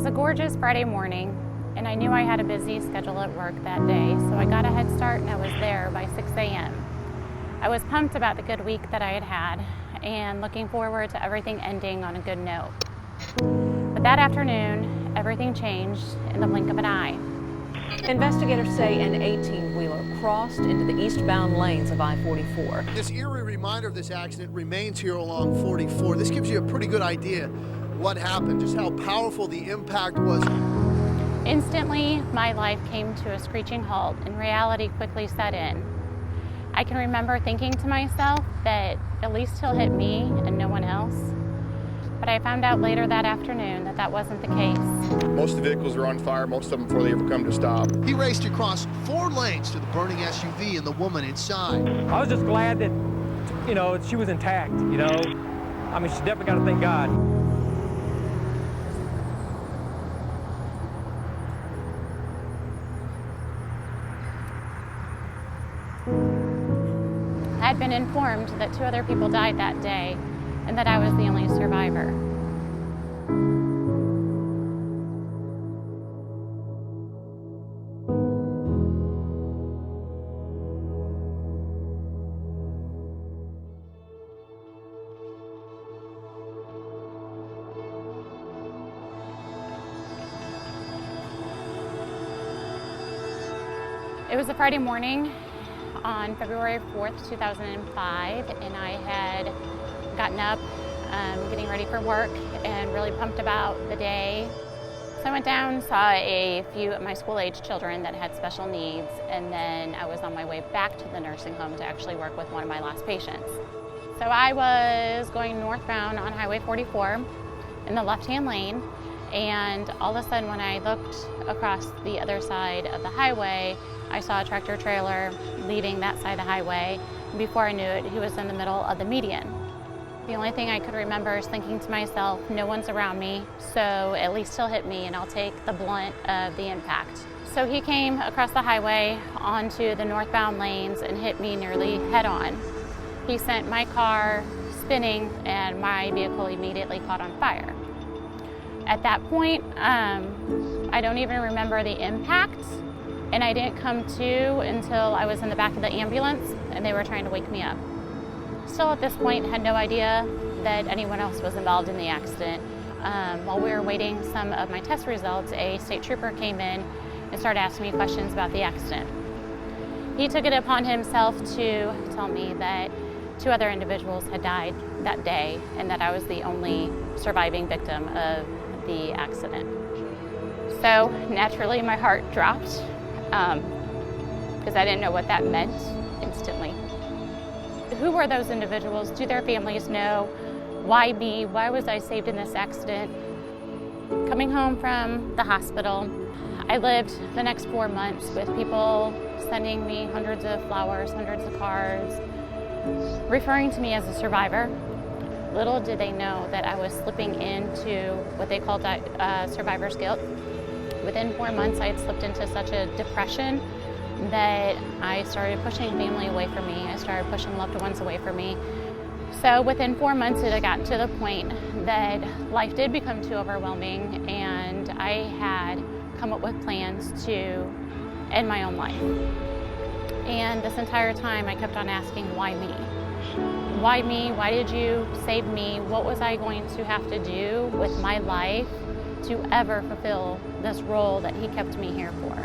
was a gorgeous Friday morning, and I knew I had a busy schedule at work that day, so I got a head start and I was there by 6 a.m. I was pumped about the good week that I had had and looking forward to everything ending on a good note. But that afternoon, everything changed in the blink of an eye. Investigators say an 18-wheeler crossed into the eastbound lanes of I-44. This eerie reminder of this accident remains here along 44. This gives you a pretty good idea what happened, just how powerful the impact was. Instantly, my life came to a screeching halt and reality quickly set in. I can remember thinking to myself that at least he'll hit me and no one else. But I found out later that afternoon that that wasn't the case. Most of the vehicles were on fire, most of them before they ever come to stop. He raced across 4 lanes to the burning SUV and the woman inside. I was just glad that, she was intact, I mean, she definitely got to thank God. I had been informed that 2 other people died that day and that I was the only survivor. It was a Friday morning on February 4th, 2005, and I had gotten up, getting ready for work, and really pumped about the day. So I went down, saw a few of my school-age children that had special needs, and then I was on my way back to the nursing home to actually work with one of my last patients. So I was going northbound on Highway 44 in the left-hand lane, and all of a sudden when I looked across the other side of the highway, I saw a tractor trailer leaving that side of the highway. Before I knew it, he was in the middle of the median. The only thing I could remember is thinking to myself, no one's around me, so at least he'll hit me and I'll take the blunt of the impact. So he came across the highway onto the northbound lanes and hit me nearly head on. He sent my car spinning and my vehicle immediately caught on fire. At that point, I don't even remember the impact. And I didn't come to until I was in the back of the ambulance and they were trying to wake me up. Still at this point, had no idea that anyone else was involved in the accident. While we were waiting some of my test results, a state trooper came in and started asking me questions about the accident. He took it upon himself to tell me that 2 other individuals had died that day and that I was the only surviving victim of the accident. So naturally, my heart dropped. Because I didn't know what that meant instantly. Who were those individuals? Do their families know? Why me? Why was I saved in this accident? Coming home from the hospital, I lived the next 4 months with people sending me hundreds of flowers, hundreds of cards, referring to me as a survivor. Little did they know that I was slipping into what they called survivor's guilt. Within 4 months, I had slipped into such a depression that I started pushing family away from me. I started pushing loved ones away from me. So within 4 months, it had gotten to the point that life did become too overwhelming, and I had come up with plans to end my own life. And this entire time, I kept on asking, why me? Why me? Why did you save me? What was I going to have to do with my life to ever fulfill this role that he kept me here for?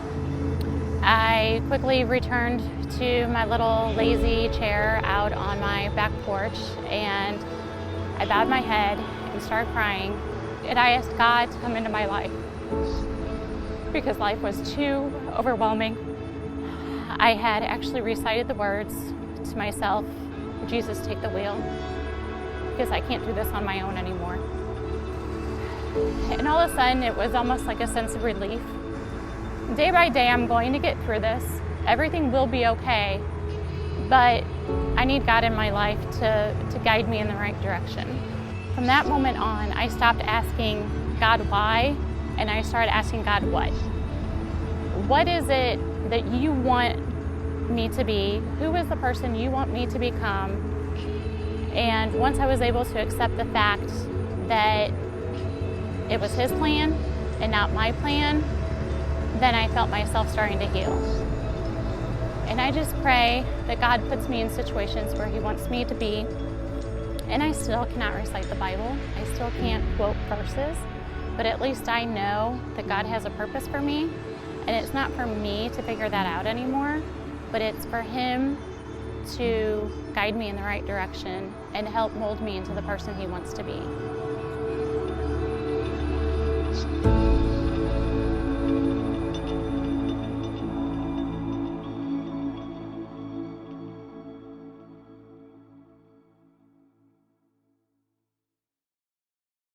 I quickly returned to my little lazy chair out on my back porch, and I bowed my head and started crying, and I asked God to come into my life because life was too overwhelming. I had actually recited the words to myself, Jesus, take the wheel, because I can't do this on my own anymore. And all of a sudden, it was almost like a sense of relief. Day by day, I'm going to get through this. Everything will be okay, but I need God in my life to guide me in the right direction. From that moment on, I stopped asking God why, and I started asking God what. What is it that you want me to be? Who is the person you want me to become? And once I was able to accept the fact that it was His plan and not my plan, then I felt myself starting to heal. And I just pray that God puts me in situations where He wants me to be. And I still cannot recite the Bible. I still can't quote verses, but at least I know that God has a purpose for me. And it's not for me to figure that out anymore, but it's for Him to guide me in the right direction and help mold me into the person He wants to be.